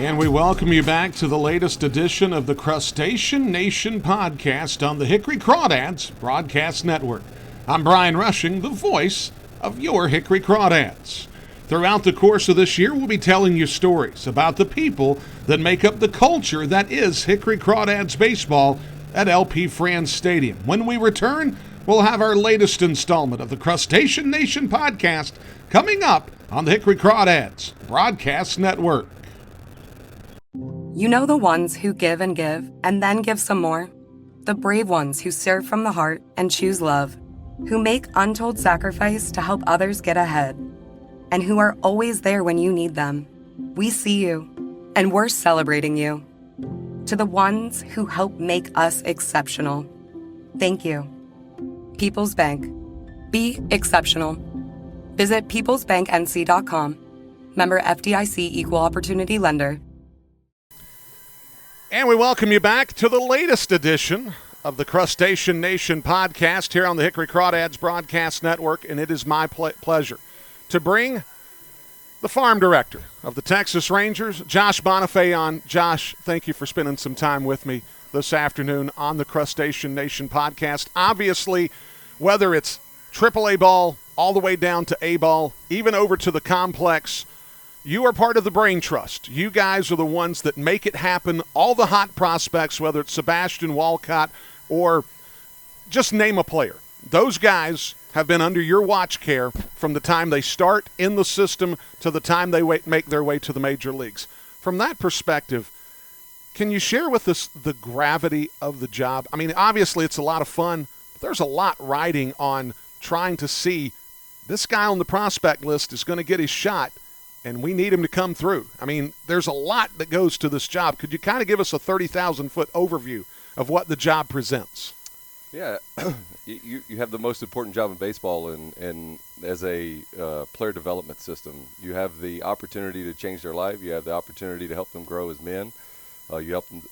And we welcome you back to the latest edition of the Crustacean Nation Podcast on the Hickory Crawdads Broadcast Network. I'm Brian Rushing, the voice of your Hickory Crawdads. Throughout the course of this year, we'll be telling you stories about the people that make up the culture that is Hickory Crawdads baseball at LP Franz Stadium. When we return, we'll have our latest installment of the Crustacean Nation Podcast coming up on the Hickory Crawdads Broadcast Network. You know the ones who give and then give some more? The brave ones who serve from the heart and choose love, who make untold sacrifice to help others get ahead, and who are always there when you need them. We see you, and we're celebrating you. To the ones who help make us exceptional, thank you. People's Bank. Be exceptional. Visit peoplesbanknc.com. Member FDIC Equal Opportunity Lender. And we welcome you back to the latest edition of the Crustacean Nation Podcast here on the Hickory Crawdads Broadcast Network, and it is my pleasure to bring the farm director of the Texas Rangers, Josh Bonifay, on. Josh, thank you for spending some time with me this afternoon on the Crustacean Nation Podcast. Obviously, whether it's AAA ball all the way down to A ball, even over to the complex, you are part of the brain trust. You guys are the ones that make it happen. All the hot prospects, whether it's Sebastian Walcott or just name a player, those guys have been under your watch care from the time they start in the system to the time they make their way to the major leagues. From that perspective, can you share with us the gravity of the job? I mean, obviously it's a lot of fun, but there's a lot riding on trying to see this guy on the prospect list is going to get his shot, and we need him to come through. I mean, there's a lot that goes to this job. Could you kind of give us a 30,000-foot overview of what the job presents? Yeah, you have the most important job in baseball, and as a player development system, you have the opportunity to change their life. You have the opportunity to help them grow as men. You help them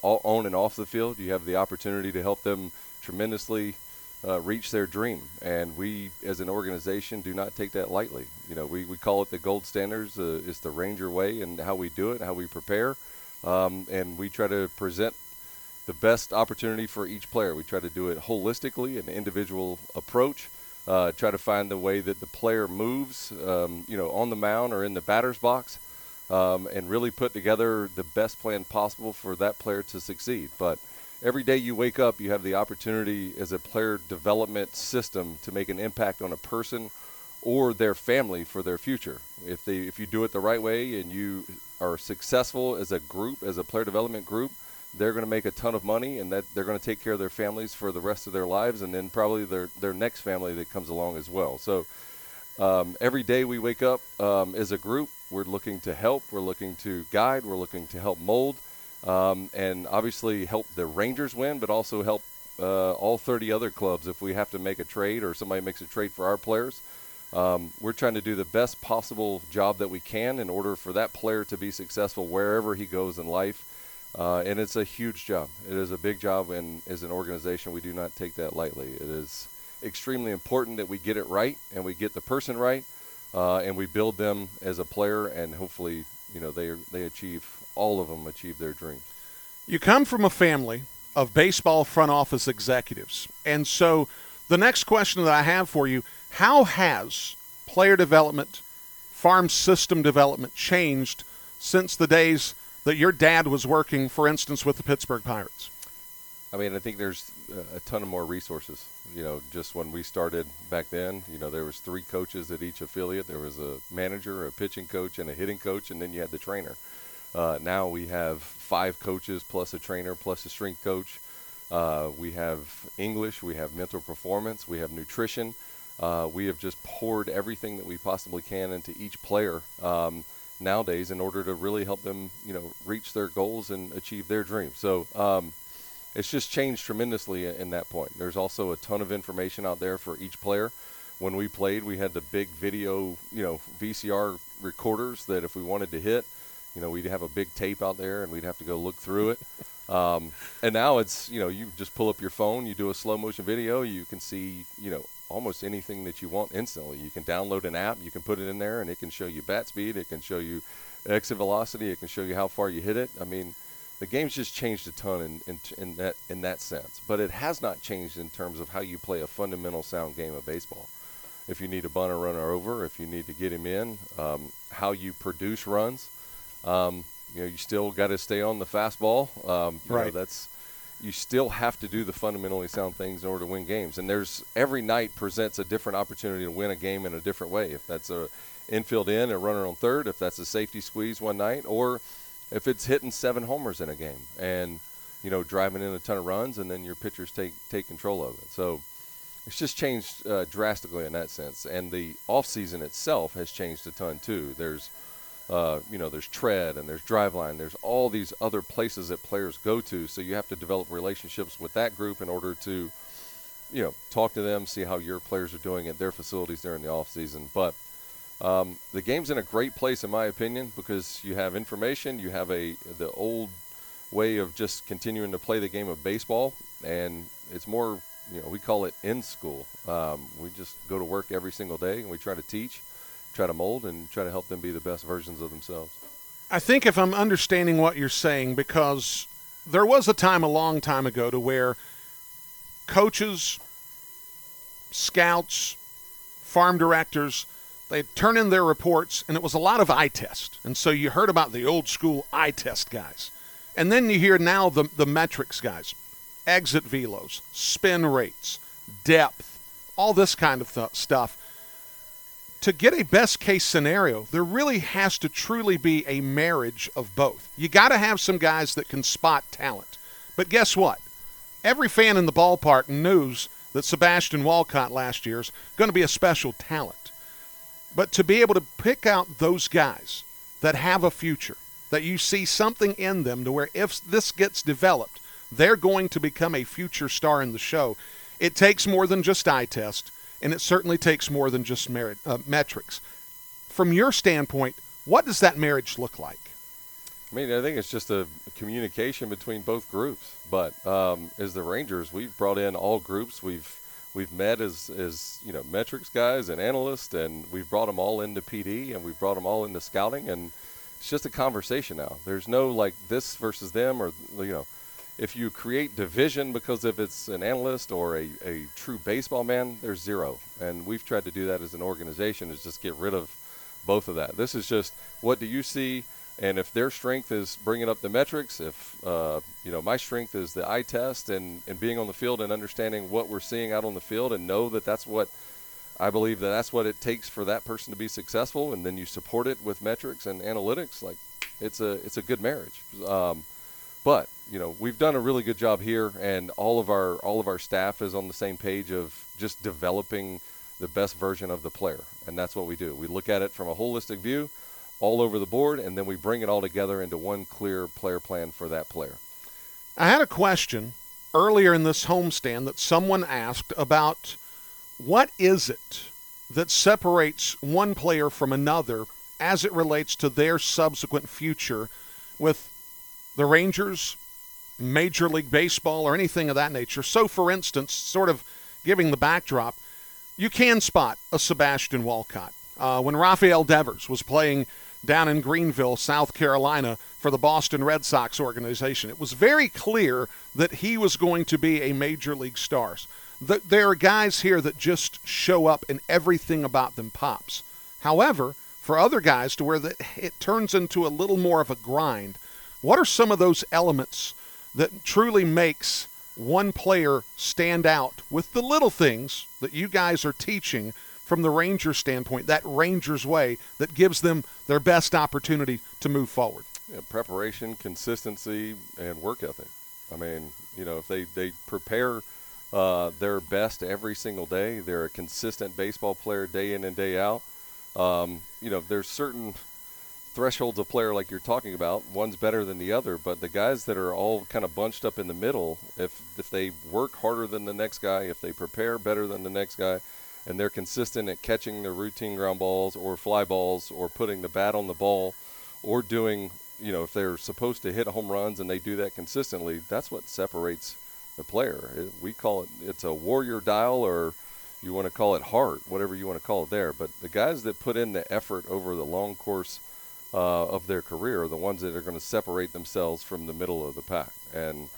on and off the field. You have the opportunity to help them tremendously reach their dream, and we as an organization do not take that lightly. You know, we call it the gold standards. It's the Ranger way, and how we do it, how we prepare, and we try to present the best opportunity for each player. We try to do it holistically, an individual approach, try to find the way that the player moves, on the mound or in the batter's box, and really put together the best plan possible for that player to succeed. But every day you wake up, you have the opportunity as a player development system to make an impact on a person or their family for their future. If you do it the right way and you are successful as a group, as a player development group, they're going to make a ton of money, and that they're going to take care of their families for the rest of their lives, and then probably their next family that comes along as well. So every day we wake up as a group, we're looking to help, we're looking to guide, we're looking to help mold, and obviously help the Rangers win, but also help all 30 other clubs if we have to make a trade or somebody makes a trade for our players. We're trying to do the best possible job that we can in order for that player to be successful wherever he goes in life. And it's a huge job. It is a big job, and as an organization, we do not take that lightly. It is extremely important that we get it right and we get the person right, and we build them as a player, and hopefully, they achieve, all of them achieve their dreams. You come from a family of baseball front office executives, and so the next question that I have for you, how has player development, farm system development changed since the days that your dad was working, for instance, with the Pittsburgh Pirates? I mean, I think there's a ton of more resources. Just when we started back then, there was 3 coaches at each affiliate. There was a manager, a pitching coach, and a hitting coach, and then you had the trainer. Now we have 5 coaches plus a trainer plus a strength coach. We have English, we have mental performance, we have nutrition. We have just poured everything that we possibly can into each player nowadays in order to really help them, reach their goals and achieve their dreams. So it's just changed tremendously in that point. There's also a ton of information out there for each player. When we played, we had the big video, VCR recorders that if we wanted to hit, we'd have a big tape out there and we'd have to go look through it. And now it's, you just pull up your phone, you do a slow motion video, you can see, almost anything that you want instantly. You can download an app, you can put it in there, and it can show you bat speed, it can show you exit velocity, it can show you how far you hit it. I mean, the game's just changed a ton in that sense, but it has not changed in terms of how you play a fundamental sound game of baseball. If you need to bunt a runner over, if you need to get him in, how you produce runs, you still got to stay on the fastball. Right. You still have to do the fundamentally sound things in order to win games. And every night presents a different opportunity to win a game in a different way. If that's a infield in, a runner on third, if that's a safety squeeze one night, or if it's hitting 7 homers in a game and, driving in a ton of runs, and then your pitchers take control of it. So it's just changed drastically in that sense. And the off season itself has changed a ton too. There's tread and there's driveline. There's all these other places that players go to. So you have to develop relationships with that group in order to, talk to them, see how your players are doing at their facilities during the off season. But the game's in a great place, in my opinion, because you have information, you have the old way of just continuing to play the game of baseball, and it's more, we call it in school. We just go to work every single day, and we try to teach, try to mold, and try to help them be the best versions of themselves. I think if I'm understanding what you're saying, because there was a time a long time ago to where coaches, scouts, farm directors, they'd turn in their reports, and it was a lot of eye test. And so you heard about the old school eye test guys. And then you hear now the metrics guys, exit velos, spin rates, depth, all this kind of stuff. To get a best case scenario, there really has to truly be a marriage of both. You got to have some guys that can spot talent. But guess what? Every fan in the ballpark knows that Sebastian Walcott last year is going to be a special talent. But to be able to pick out those guys that have a future, that you see something in them to where if this gets developed, they're going to become a future star in the show, it takes more than just eye test, and it certainly takes more than just metrics. From your standpoint, what does that marriage look like? I mean, I think it's just a communication between both groups. But as the Rangers, we've brought in all groups. We've met as metrics guys and analysts, and we've brought them all into PD, and we've brought them all into scouting, and it's just a conversation now. There's no like this versus them, or if you create division because if it's an analyst or a true baseball man, there's zero. And we've tried to do that as an organization, is just get rid of both of that. This is just, what do you see? And if their strength is bringing up the metrics, if my strength is the eye test and being on the field and understanding what we're seeing out on the field, and know that that's what I believe that's what it takes for that person to be successful, and then you support it with metrics and analytics, like it's a good marriage. But we've done a really good job here, and all of our staff is on the same page of just developing the best version of the player, and that's what we do. We look at it from a holistic view, all over the board, and then we bring it all together into one clear player plan for that player. I had a question earlier in this homestand that someone asked about what is it that separates one player from another as it relates to their subsequent future with the Rangers, Major League Baseball, or anything of that nature. So, for instance, sort of giving the backdrop, you can spot a Sebastian Walcott. When Rafael Devers was playing down in Greenville, South Carolina, for the Boston Red Sox organization, it was very clear that he was going to be a Major League star. There are guys here that just show up and everything about them pops. However, for other guys to where it turns into a little more of a grind, what are some of those elements that truly makes one player stand out with the little things that you guys are teaching from the Rangers standpoint, that Rangers way that gives them their best opportunity to move forward? Yeah, preparation, consistency, and work ethic. I mean, if they prepare their best every single day, they're a consistent baseball player day in and day out. There's certain thresholds of player like you're talking about. One's better than the other, but the guys that are all kind of bunched up in the middle, if they work harder than the next guy, if they prepare better than the next guy, and they're consistent at catching their routine ground balls or fly balls or putting the bat on the ball or doing, if they're supposed to hit home runs and they do that consistently, that's what separates the player. We call it's a warrior dial, or, You want to call it heart, whatever you want to call it there. But the guys that put in the effort over the long course of their career are the ones that are going to separate themselves from the middle of the pack. And,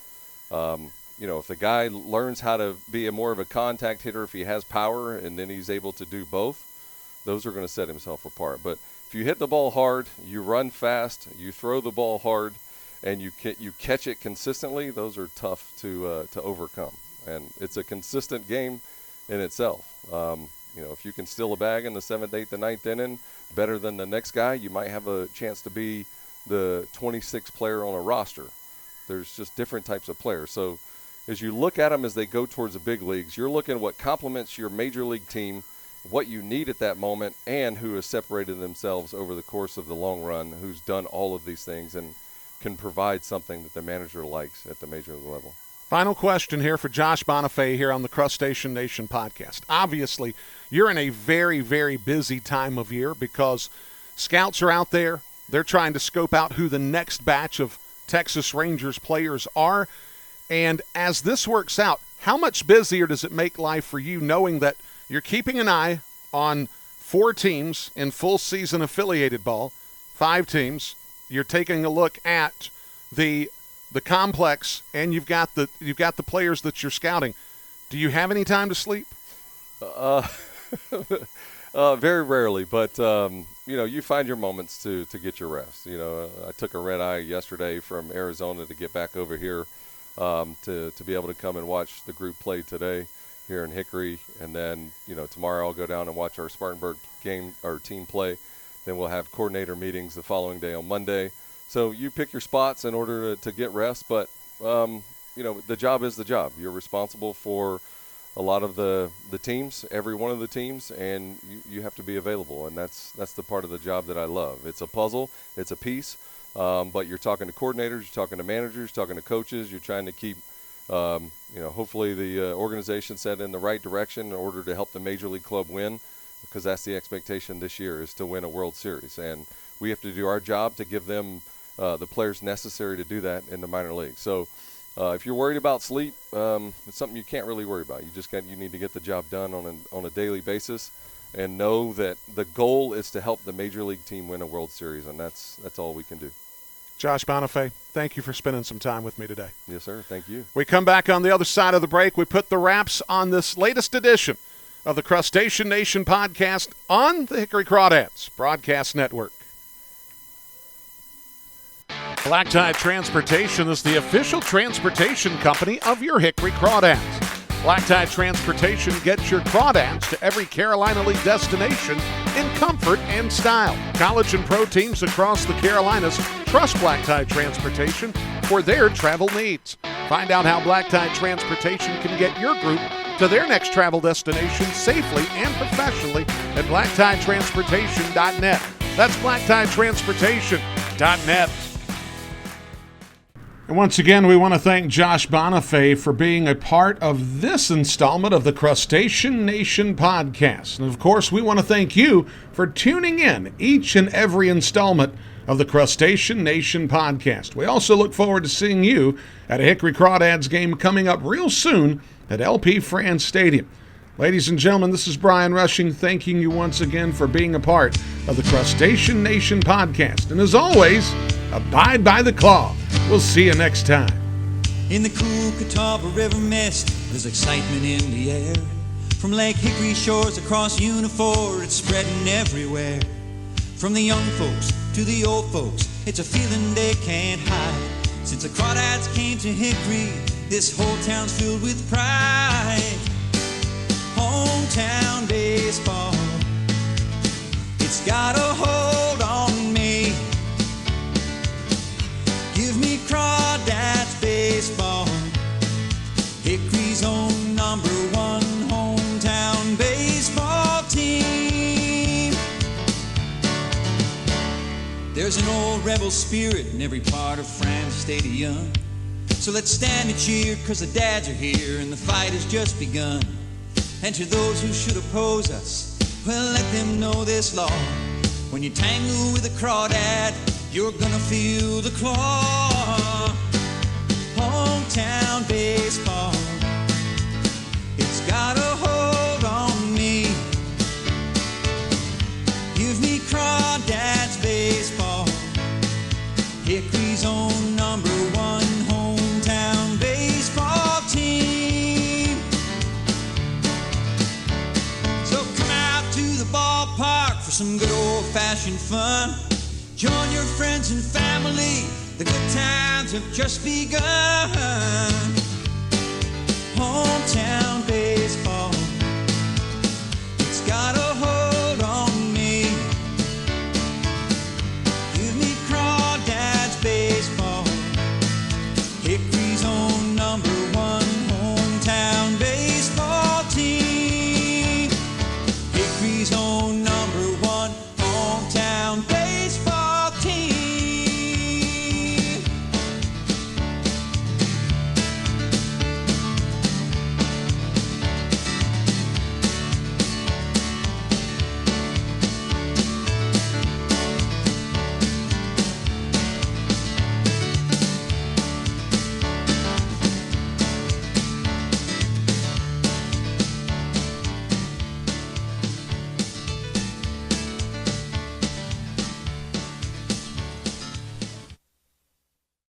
if the guy learns how to be more of a contact hitter, if he has power and then he's able to do both, those are going to set himself apart. But if you hit the ball hard, you run fast, you throw the ball hard, and you catch it consistently, those are tough to overcome. And it's a consistent game in itself. If you can steal a bag in the 7th, 8th, and 9th inning better than the next guy, you might have a chance to be the 26th player on a roster. There's just different types of players. So as you look at them as they go towards the big leagues, you're looking at what complements your major league team, what you need at that moment, and who has separated themselves over the course of the long run, who's done all of these things and can provide something that the manager likes at the major league level. Final question here for Josh Bonifay here on the Crustacean Nation podcast. Obviously, you're in a very, very busy time of year because scouts are out there. They're trying to scope out who the next batch of Texas Rangers players are. And as this works out, how much busier does it make life for you knowing that you're keeping an eye on 4 teams in full season affiliated ball, 5 teams. You're taking a look at the complex, and you've got the players that you're scouting. Do you have any time to sleep? Very rarely, but you find your moments to get your rest. I took a red eye yesterday from Arizona to get back over here to be able to come and watch the group play today here in Hickory, and then tomorrow I'll go down and watch our Spartanburg game, our team play. Then we'll have coordinator meetings the following day on Monday. So you pick your spots in order to get rest, but the job is the job. You're responsible for a lot of the teams, every one of the teams, and you have to be available, and that's the part of the job that I love. It's a puzzle, it's a piece, but you're talking to coordinators, you're talking to managers, you're talking to coaches, you're trying to keep hopefully the organization set in the right direction in order to help the major league club win, because that's the expectation this year, is to win a World Series, and we have to do our job to give them the players necessary to do that in the minor league. So if you're worried about sleep, it's something you can't really worry about. You need to get the job done on a daily basis, and know that the goal is to help the major league team win a World Series, and that's all we can do. Josh Bonifay, thank you for spending some time with me today. Yes, sir. Thank you. We come back on the other side of the break. We put the wraps on this latest edition of the Crustacean Nation podcast on the Hickory Crawdads Broadcast Network. Black Tide Transportation is the official transportation company of your Hickory Crawdads. Black Tide Transportation gets your crawdads to every Carolina League destination in comfort and style. College and pro teams across the Carolinas trust Black Tide Transportation for their travel needs. Find out how Black Tide Transportation can get your group to their next travel destination safely and professionally at blacktidetransportation.net. That's blacktidetransportation.net. And once again, we want to thank Josh Bonifay for being a part of this installment of the Crustacean Nation podcast. And of course, we want to thank you for tuning in each and every installment of the Crustacean Nation podcast. We also look forward to seeing you at a Hickory Crawdads game coming up real soon at LP France Stadium. Ladies and gentlemen, this is Brian Rushing thanking you once again for being a part of the Crustacean Nation podcast. And as always, abide by the claw. We'll see you next time. In the cool Catawba River mist, there's excitement in the air. From Lake Hickory shores across Unifor, it's spreading everywhere. From the young folks to the old folks, it's a feeling they can't hide. Since the Crawdads came to Hickory, this whole town's filled with pride. Hometown baseball, it's got a hold on me. Give me Crawdads baseball, Hickory's own number one hometown baseball team. There's an old rebel spirit in every part of France Stadium. So let's stand and cheer, cause the dads are here and the fight has just begun. And to those who should oppose us, well, let them know this law. When you tangle with a crawdad, you're gonna feel the claw. Hometown baseball, it's got a hold on Hickory's own #1 hometown baseball team. So come out to the ballpark for some good old-fashioned fun. Join your friends and family, the good times have just begun. Hometown